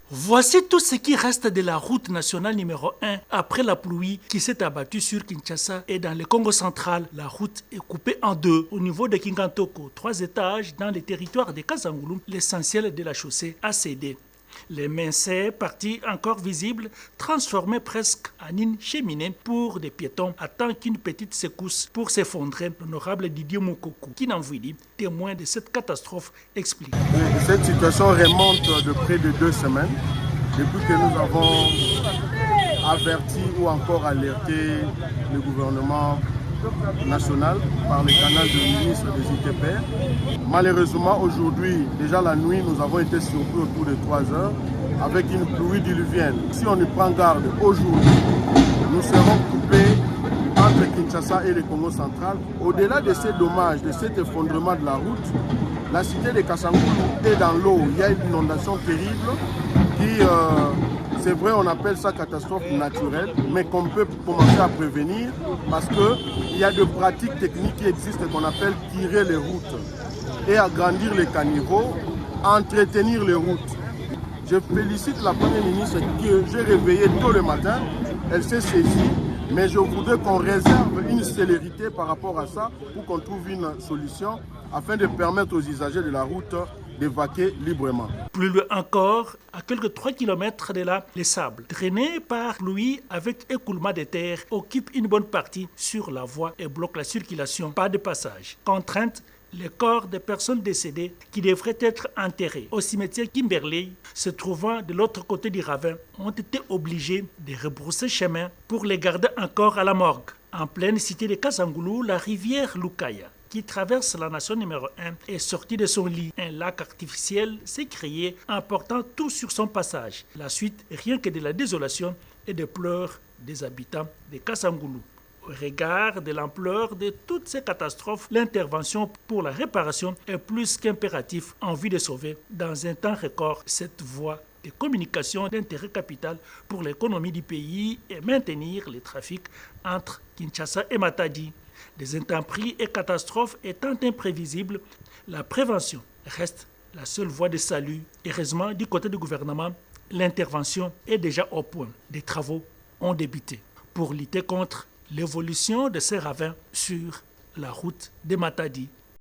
Voici tout ce qui reste de la route nationale numéro 1 après la pluie qui s'est abattue sur Kinshasa et dans le Congo central. La route est coupée en deux au niveau de Kingantoko, 3 étages dans le territoire de Kasangulu. L'essentiel de la chaussée a cédé. Les mincées, parties encore visibles, transformées presque en une cheminée pour des piétons, attendent qu'une petite secousse pour s'effondrer. L'honorable Didier Moukoko, Kinanvouidi, témoin de cette catastrophe, explique. Cette situation remonte de près de 2 semaines, depuis que nous avons averti ou encore alerté le gouvernement national par le canal du ministre des ITPR. Malheureusement, aujourd'hui, déjà la nuit, nous avons été surpris autour de 3 heures avec une pluie diluvienne. Si on ne prend garde aujourd'hui, nous serons coupés entre Kinshasa et le Congo central. Au-delà de ces dommages, de cet effondrement de la route, la cité de Kasangulu est dans l'eau. Il y a une inondation terrible qui, c'est vrai, on appelle ça catastrophe naturelle, mais qu'on peut commencer à prévenir parce qu'il y a des pratiques techniques qui existent qu'on appelle tirer les routes et agrandir les caniveaux, entretenir les routes. Je félicite la Première ministre que j'ai réveillée tôt le matin, elle s'est saisie, mais je voudrais qu'on réserve une célérité par rapport à ça pour qu'on trouve une solution afin de permettre aux usagers de la route d'évacuer librement. Plus loin encore, à quelques 3 km de là, les sables, drainés par pluie avec écoulement de terre, occupent une bonne partie sur la voie et bloquent la circulation. Pas de passage. Contrainte, les corps des personnes décédées qui devraient être enterrés au cimetière Kimberley, se trouvant de l'autre côté du ravin, ont été obligés de rebrousser chemin pour les garder encore à la morgue. En pleine cité de Kasangulu, la rivière Lukaya, qui traverse la nation numéro 1, est sortie de son lit. Un lac artificiel s'est créé, emportant tout sur son passage. La suite, rien que de la désolation et des pleurs des habitants de Kasangulu. Au regard de l'ampleur de toutes ces catastrophes, l'intervention pour la réparation est plus qu'impérative en vue de sauver, dans un temps record, cette voie de communication d'intérêt capital pour l'économie du pays et maintenir le trafic entre Kinshasa et Matadi. Des intempéries et catastrophes étant imprévisibles, la prévention reste la seule voie de salut. Heureusement, du côté du gouvernement, l'intervention est déjà au point. Des travaux ont débuté pour lutter contre l'évolution de ces ravins sur la route de Matadi.